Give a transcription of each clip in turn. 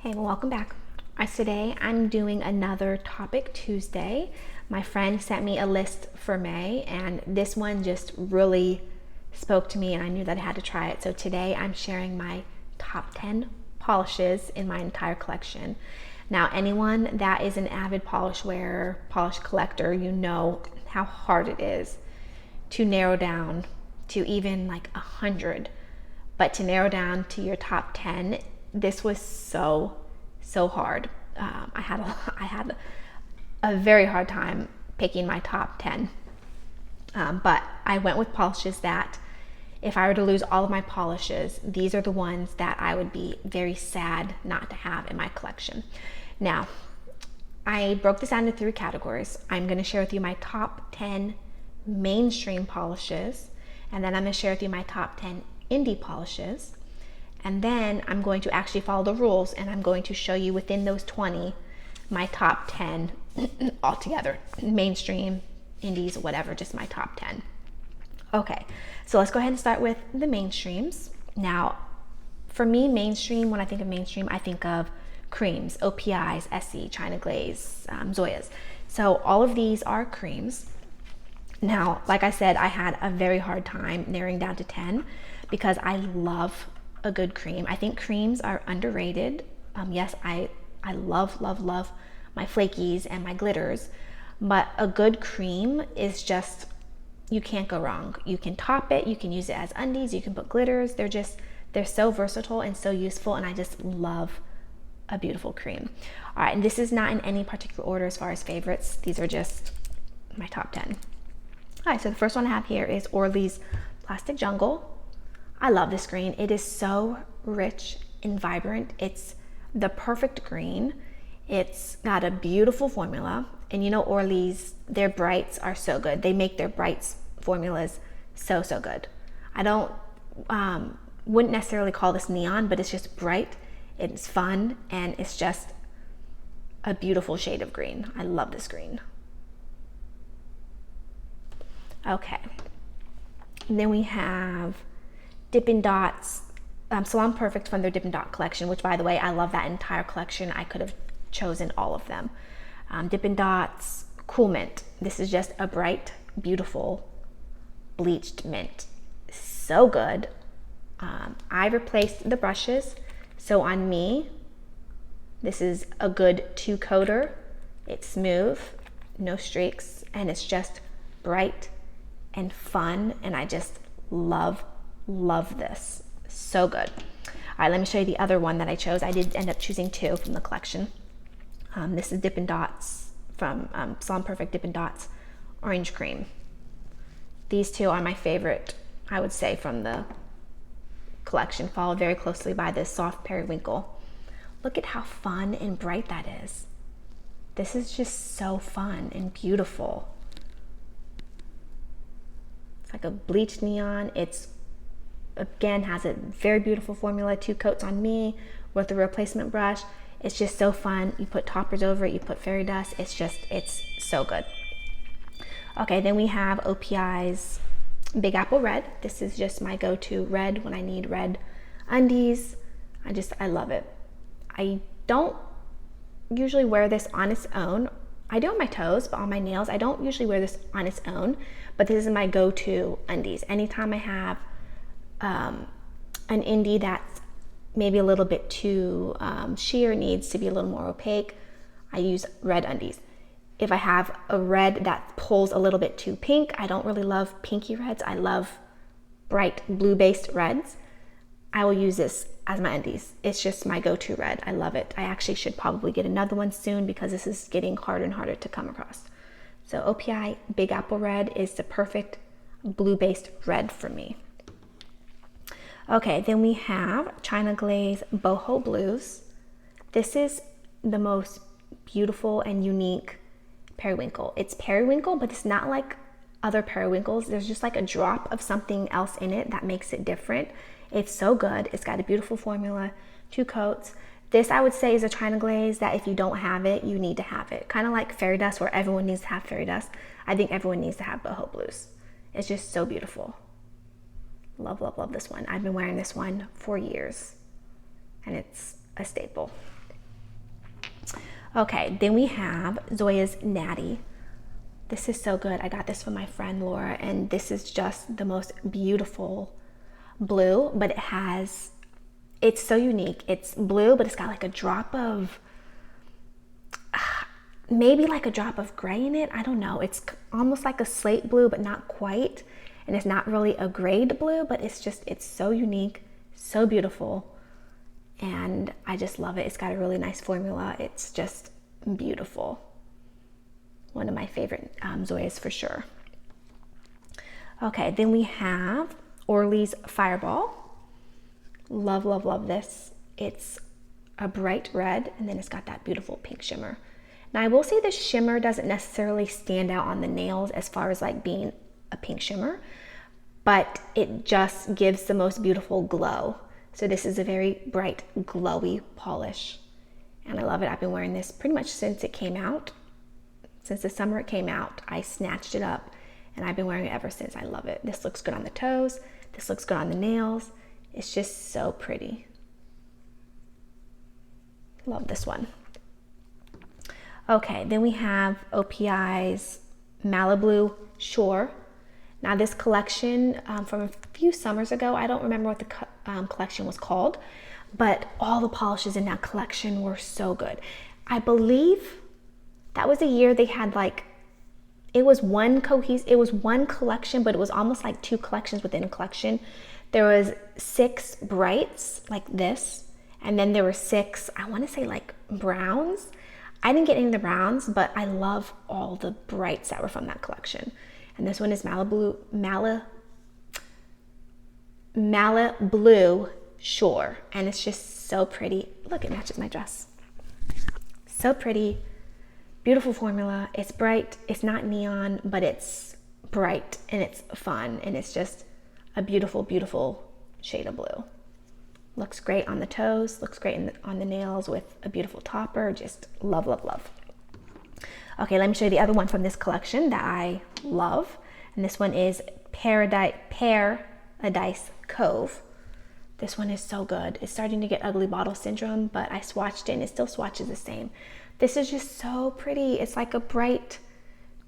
Hey, well, welcome back. Today I'm doing another Topic Tuesday. My friend sent me a list for May, and this one just really spoke to me, and I knew that I had to try it. So today I'm sharing my top 10 polishes in my entire collection. Now, anyone that is an avid polish wearer, polish collector, you know how hard it is to narrow down to even like 100, but to narrow down to your top 10, this was so hard. I had a very hard time picking my top 10, but I went with polishes that if I were to lose all of my polishes, these are the ones that I would be very sad not to have in my collection. Now, I broke this down into 3 categories. I'm going to share with you my top 10 mainstream polishes, and then I'm going to share with you my top 10 indie polishes, and then I'm going to actually follow the rules, and I'm going to show you within those 20 my top 10 altogether. Mainstream, indies, whatever, just my top 10. Okay, so let's go ahead and start with the mainstreams. Now, for me, mainstream, when I think of mainstream, I think of creams, OPIs, Essie, China Glaze, Zoyas. So all of these are creams. Now, like I said, I had a very hard time narrowing down to 10 because I love a good cream. I think creams are underrated. Yes, I love my flakies and my glitters, but a good cream is just, you can't go wrong. You can top it, you can use it as undies, you can put glitters. They're so versatile and so useful, and I just love a beautiful cream. All right, and this is not in any particular order as far as favorites. These are just my top 10. All right, so the first one I have here is Orly's Plastic Jungle. I love this green. It is so rich and vibrant. It's the perfect green. It's got a beautiful formula. And you know, Orly's, their brights are so good. They make their brights formulas so good. I don't, wouldn't necessarily call this neon, but it's just bright. It's fun, and it's just a beautiful shade of green. I love this green. Okay. And then we have Dippin' Dots, Salon Perfect from their Dippin' Dot collection, which, by the way, I love that entire collection. I could have chosen all of them. Dippin' Dots Cool Mint. This is just a bright, beautiful, bleached mint. So good. I replaced the brushes. So on me, this is a good 2-coater. It's smooth, no streaks, and it's just bright and fun, and I just love this. So good. All right, let me show you the other one that I chose. I did end up choosing 2 from the collection. This is Dippin' Dots from Salon Perfect Dippin' Dots Orange Cream. These 2 are my favorite, I would say, from the collection, followed very closely by this Soft Periwinkle. Look at how fun and bright that is. This is just so fun and beautiful. It's like a bleached neon. It's, again, has a very beautiful formula, 2 coats on me with a replacement brush. It's just so fun. You put toppers over it, you put fairy dust. It's so good. Okay, then we have OPI's Big Apple Red. This is just my go-to red when I need red undies. I love it. I don't usually wear this on its own. I do on my toes, but on my nails, I don't usually wear this on its own, but this is my go-to undies. Anytime I have an indie that's maybe a little bit too sheer, needs to be a little more opaque, I use red undies. If I have a red that pulls a little bit too pink, I don't really love pinky reds. I love bright blue-based reds. I will use this as my undies. It's just my go-to red. I love it. I actually should probably get another one soon because this is getting harder and harder to come across. So OPI Big Apple Red is the perfect blue-based red for me. Okay, then we have China Glaze Boho Blues. This is the most beautiful and unique periwinkle. It's periwinkle, but it's not like other periwinkles. There's just like a drop of something else in it that makes it different. It's so good. It's got a beautiful formula, 2 coats. This, I would say, is a China Glaze that if you don't have it, you need to have it. Kind of like fairy dust, where everyone needs to have fairy dust. I think everyone needs to have Boho Blues. It's just so beautiful. Love this one. I've been wearing this one for years, and it's a staple. Okay, then we have Zoya's Natty. This is so good. I got this from my friend Laura, and this is just the most beautiful blue, but it's so unique. It's blue, but it's got like a drop of, maybe like a drop of gray in it. I don't know. It's almost like a slate blue, but not quite. And it's not really a grade blue, but it's so unique, so beautiful. And I just love it. It's got a really nice formula. It's just beautiful. One of my favorite Zoyas for sure. Okay, then we have Orly's Fireball. Love, love, love this. It's a bright red, and then it's got that beautiful pink shimmer. Now I will say the shimmer doesn't necessarily stand out on the nails as far as like being a pink shimmer, but it just gives the most beautiful glow. So this is a very bright, glowy polish, and I love it. I've been wearing this pretty much since it came out. Since the summer it came out, I snatched it up, and I've been wearing it ever since. I love it. This looks good on the toes. This looks good on the nails. It's just so pretty. Love this one. Okay, then we have OPI's Malibu Shore. Now this collection from a few summers ago, I don't remember what the collection was called, but all the polishes in that collection were so good. I believe that was a year they had like, it was one collection, but it was almost like two collections within a collection. There was 6 brights like this, and then there were 6, I want to say like browns. I didn't get any of the browns, but I love all the brights that were from that collection. And this one is Malibu Shore, and it's just so pretty. Look, it matches my dress. So pretty, beautiful formula. It's bright, it's not neon, but it's bright and it's fun, and it's just a beautiful, beautiful shade of blue. Looks great on the toes, looks great on the nails with a beautiful topper. Just love, love, love. Okay, let me show you the other one from this collection that I love. And this one is Pear-adise Cove. This one is so good. It's starting to get ugly bottle syndrome, but I swatched it and it still swatches the same. This is just so pretty. It's like a bright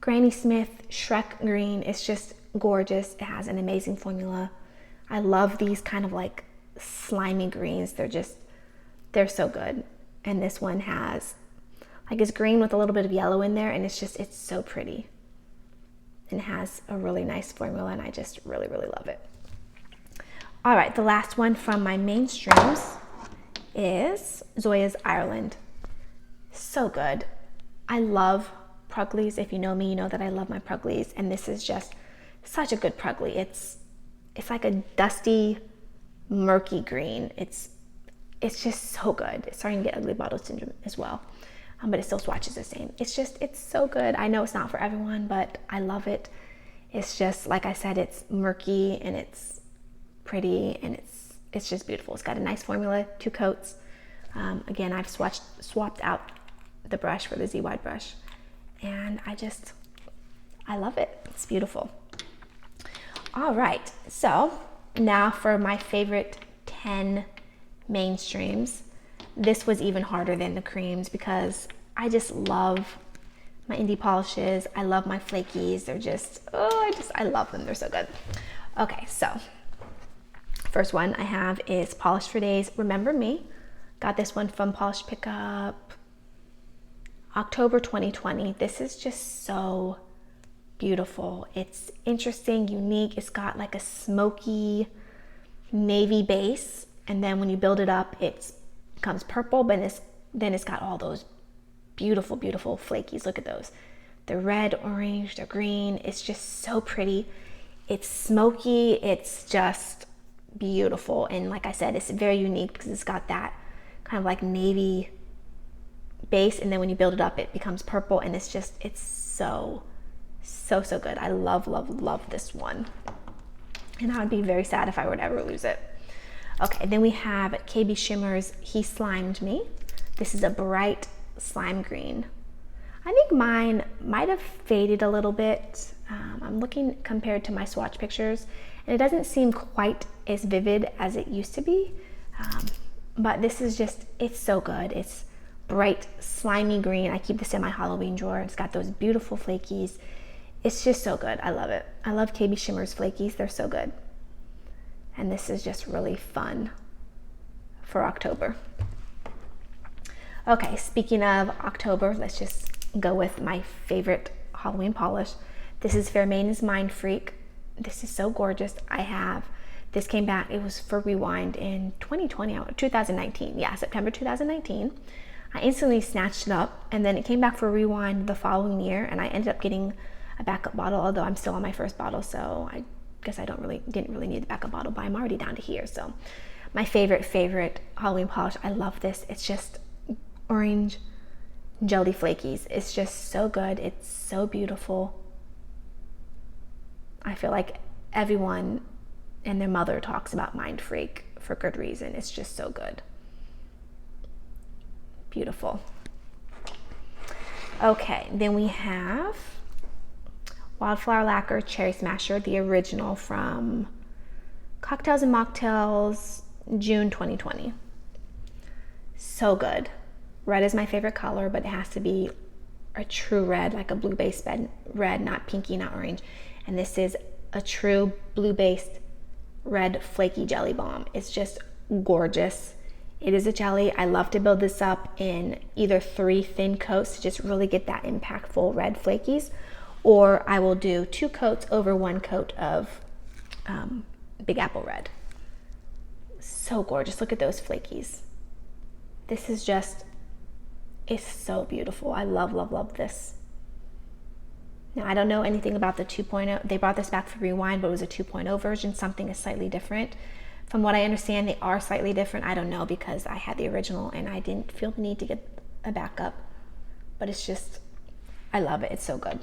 Granny Smith Shrek green. It's just gorgeous. It has an amazing formula. I love these kind of like slimy greens. They're so good. And this one has like, it's green with a little bit of yellow in there, and it's so pretty. And it has a really nice formula, and I just really, really love it. All right, the last one from my mainstreams is Zoya's Ireland. So good. I love Pruglies. If you know me, you know that I love my Pruglies, and this is just such a good Prugly. It's like a dusty, murky green. It's just so good. It's starting to get ugly bottle syndrome as well, but it still swatches the same. It's so good. I know it's not for everyone, but I love it. It's just, like I said, it's murky and it's pretty, and it's just beautiful. It's got a nice formula, 2 coats. Again, I've swapped out the brush for the Z-Wide brush, and I love it. It's beautiful. All right, so now for my favorite 10 mainstreams. This was even harder than the creams because I just love my indie polishes. I love my flakies. They're just, I love them. They're so good. Okay, so first one I have is Polish for Days Remember Me. Got this one from Polish Pickup October 2020. This is just so beautiful. It's interesting, unique. It's got like a smoky navy base, and then when you build it up, it becomes purple, but then it's got all those beautiful, beautiful flakies. Look at those. They're red, orange, they're green. It's just so pretty. It's smoky. It's just beautiful. And like I said, it's very unique because it's got that kind of like navy base, and then when you build it up, it becomes purple, and it's so good. I love, love, love this one. And I would be very sad if I would ever lose it. Okay, then we have KB Shimmer's He Slimed Me. This is a bright slime green. I think mine might have faded a little bit. I'm looking compared to my swatch pictures, and it doesn't seem quite as vivid as it used to be. But this is it's so good. It's bright slimy green. I keep this in my Halloween drawer. It's got those beautiful flakies. It's just so good. I love it. I love KB Shimmer's flakies. They're so good. And this is just really fun for October. Okay, speaking of October, let's just go with my favorite Halloween polish. This is Fairmaid's Mindfreak. This is so gorgeous. This came back, it was for Rewind in 2019. Yeah, September 2019. I instantly snatched it up, and then it came back for Rewind the following year, and I ended up getting a backup bottle, although I'm still on my first bottle, so I guess I didn't really need the backup bottle, but I'm already down to here. So my favorite Halloween polish. I love this. It's just orange jelly flakies. It's just so good. It's so beautiful. I feel like everyone and their mother talks about Mindfreak for good reason. It's just so good. Beautiful. Okay, then we have Wildflower Lacquer Cherry Smasher, the original from Cocktails and Mocktails, June 2020. So good. Red is my favorite color, but it has to be a true red, like a blue-based red, not pinky, not orange. And this is a true blue-based red flaky jelly bomb. It's just gorgeous. It is a jelly. I love to build this up in either 3 thin coats to just really get that impactful red flakies, or I will do 2 coats over 1 coat of Big Apple Red. So gorgeous. Look at those flakies. This is just, it's so beautiful. I love this. Now, I don't know anything about the 2.0. They brought this back for Rewind, but it was a 2.0 version. Something is slightly different. From what I understand, they are slightly different. I don't know, because I had the original and I didn't feel the need to get a backup. But it's just, I love it. It's so good.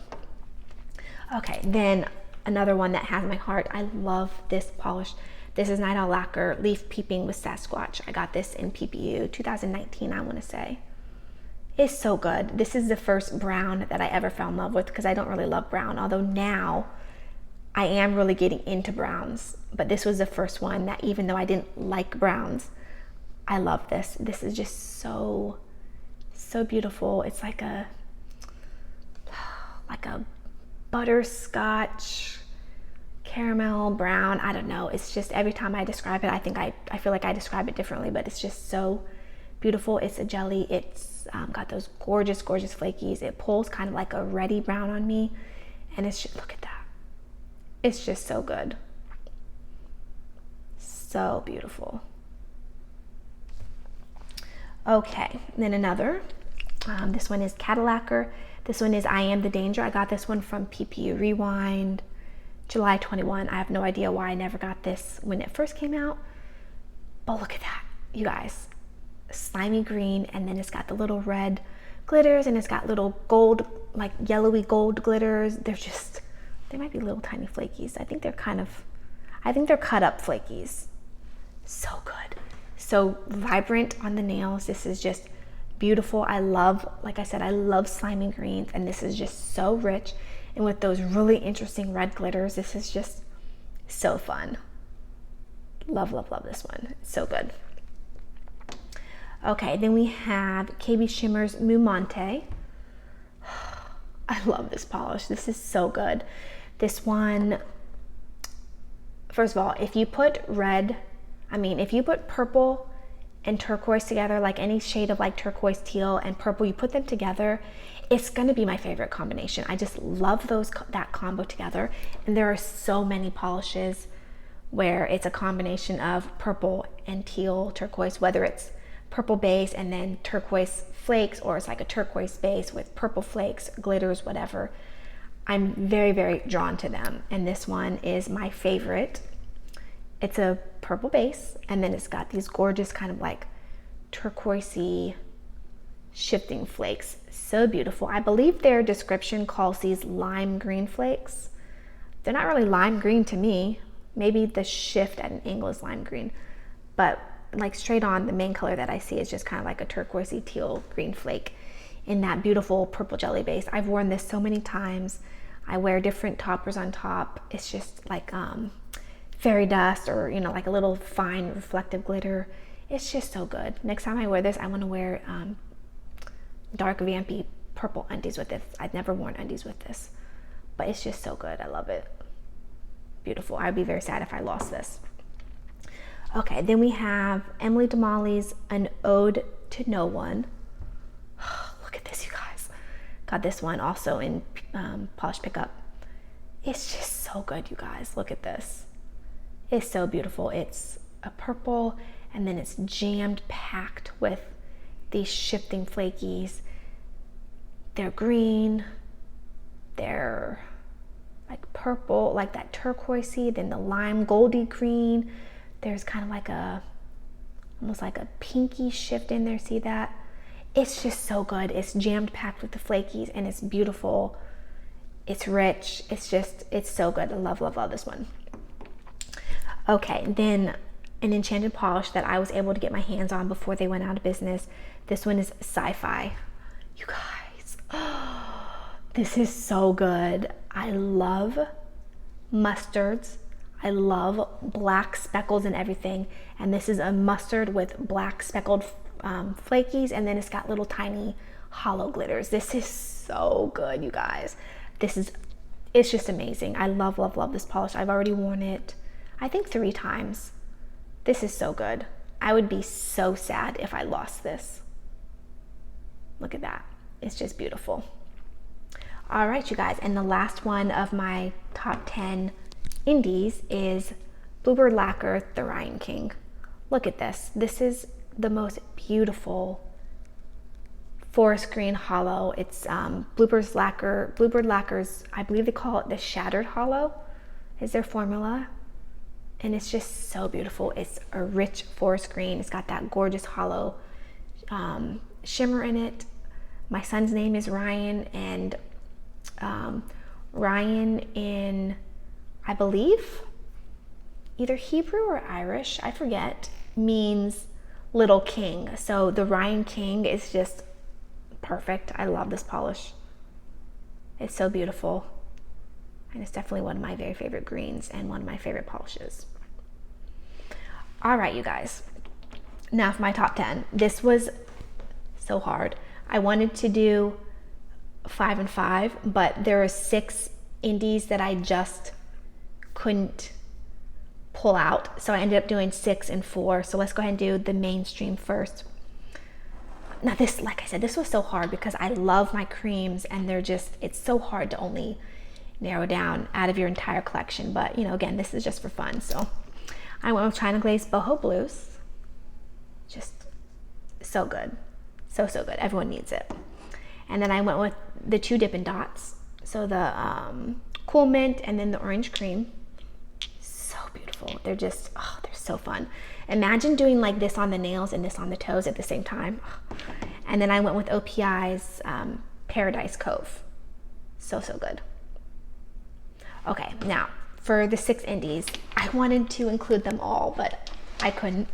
Okay, then another one that has my heart. I love this polish. This is Night Owl Lacquer Leaf Peeping with Sasquatch. I got this in PPU 2019, I want to say. It's so good. This is the first brown that I ever fell in love with, because I don't really love brown, although now I am really getting into browns. But this was the first one that, even though I didn't like browns, I love this. This is just so beautiful. It's like a butterscotch caramel brown. I don't know. It's just, every time I describe it, I feel like I describe it differently, but it's just so beautiful. It's a jelly. It's got those gorgeous flakies. It pulls kind of like a reddy brown on me, and it's just, look at that. It's just so good. So beautiful. Okay, then another. This one is Cadillacquer. This one is I Am the Danger. I got this one from PPU Rewind, July 21. I have no idea why I never got this when it first came out, but look at that, you guys. Slimy green, and then it's got the little red glitters, and it's got little gold, like yellowy gold glitters. They might be little tiny flakies. I think they're cut up flakies. So good. So vibrant on the nails. This is just beautiful. I love, like I said, I love slimy greens, and this is just so rich. And with those really interesting red glitters, this is just so fun. Love this one. It's so good. Okay, then we have KB Shimmer's Mumante. I love this polish. This is so good. This one, first of all, if you put purple and turquoise together, like any shade of like turquoise, teal, and purple, you put them together, it's gonna be my favorite combination. I just love that combo together. And there are so many polishes where it's a combination of purple and teal, turquoise, whether it's purple base and then turquoise flakes, or it's like a turquoise base with purple flakes, glitters, whatever. I'm very drawn to them, and this one is my favorite. It's a purple base, and then it's got these gorgeous kind of like turquoisey shifting flakes. So beautiful. I believe their description calls these lime green flakes. They're not really lime green to me. Maybe the shift at an angle is lime green, but like straight on, the main color that I see is just kind of like a turquoisey teal green flake in that beautiful purple jelly base. I've worn this so many times. I wear different toppers on top. It's just like fairy dust, or like a little fine reflective glitter. It's just so good. Next time I wear this, I want to wear dark vampy purple undies with this. I'd never worn undies with this, but it's just so good. I love it. Beautiful. I'd be very sad if I lost this. Okay, then we have Emily Damali's An Ode to No One. Look at this, you guys. Got this one also in Polish Pickup. It's just so good, you guys. Look at this. It's so beautiful. It's a purple, and then it's jammed packed with these shifting flakies. They're green, they're like purple, like that turquoisey, then the lime goldy green. There's kind of like almost like a pinky shift in there, see that? It's just so good. It's jammed packed with the flakies, and it's beautiful. It's rich. It's so good. I love, love, love this one. Okay, then an enchanted polish that I was able to get my hands on before they went out of business. This one is Sci-Fi. You guys, this is so good. I love mustards. I love black speckles and everything. And this is a mustard with black speckled flakies, and then it's got little tiny hollow glitters. This is so good, you guys. It's just amazing. I love, love, love this polish. I've already worn it, I think 3 times. This is so good. I would be so sad if I lost this. Look at that. It's just beautiful. All right, you guys. And the last one of my top 10 indies is Bluebird Lacquer, The Ryan King. Look at this. This is the most beautiful forest green hollow. It's Bluebird Lacquer's, I believe they call it the Shattered Hollow is their formula. And it's just so beautiful. It's a rich forest green. It's got that gorgeous hollow shimmer in it. My son's name is Ryan, and Ryan in, I believe, either Hebrew or Irish, I forget, means little king. So the Ryan King is just perfect. I love this polish. It's so beautiful. And it's definitely one of my very favorite greens and one of my favorite polishes. All right, you guys. Now for my top 10. This was so hard. I wanted to do 5 and 5, but there are 6 indies that I just couldn't pull out. So I ended up doing 6 and 4. So let's go ahead and do the mainstream first. Now this, like I said, this was so hard because I love my creams, and it's so hard to only narrow down out of your entire collection. But you know, again, this is just for fun. So I went with China Glaze Boho Blues. Just so good. So good. Everyone needs it. And then I went with the 2 Dippin' Dots. So the Cool Mint and then the Orange Cream. So beautiful. They're just, they're so fun. Imagine doing like this on the nails and this on the toes at the same time. And then I went with OPI's Pear-adise Cove. So good. Okay, now for the 6 indies, I wanted to include them all, but I couldn't.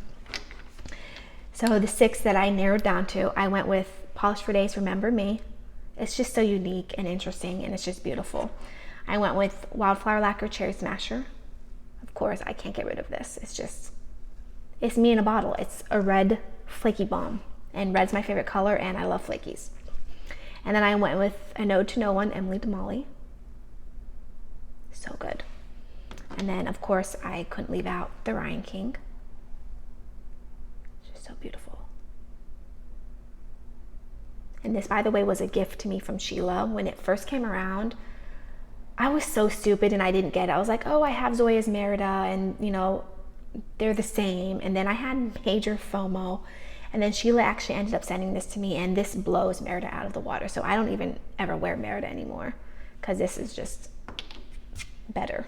So the 6 that I narrowed down to, I went with Polish for Days Remember Me. It's just so unique and interesting, and it's just beautiful. I went with Wildflower Lacquer Cherry Smasher. Of course, I can't get rid of this. It's me in a bottle. It's a red flaky bomb, and red's my favorite color, and I love flakies. And then I went with An Ode to No One, Emily Damali. So good. And then, of course, I couldn't leave out the Ryan King. It's just so beautiful. And this, by the way, was a gift to me from Sheila. When it first came around, I was so stupid and I didn't get it. I was like, oh, I have Zoya's Merida, and you know, they're the same. And then I had major FOMO. And then Sheila actually ended up sending this to me, and this blows Merida out of the water. So I don't even ever wear Merida anymore because this is just better.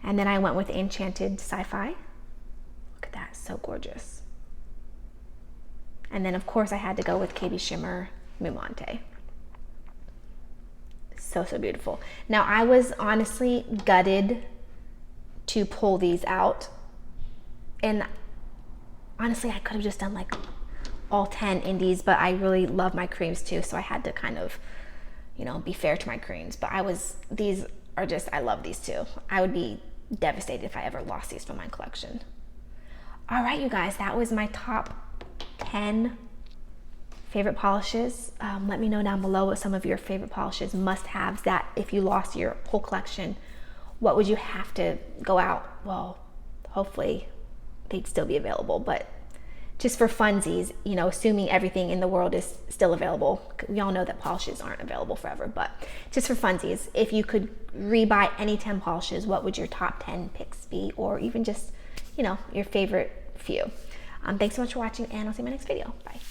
And then I went with Enchanted Sci-Fi. Look at that, so gorgeous. And then of course I had to go with KB Shimmer Mumante. So beautiful. Now I was honestly gutted to pull these out, and honestly I could have just done like all 10 indies, but I really love my creams too, so I had to kind of, you know, be fair to my creams. But I love these too. I would be devastated if I ever lost these from my collection. All right, you guys, that was my top 10 favorite polishes. Let me know down below what some of your favorite polishes, must-haves, that if you lost your whole collection, what would you have to go out? Well, hopefully they'd still be available, but just for funsies, you know, assuming everything in the world is still available. We all know that polishes aren't available forever, but just for funsies, if you could rebuy any 10 polishes, what would your top 10 picks be? Or even just, you know, your favorite few. Thanks so much for watching, and I'll see you in my next video. Bye.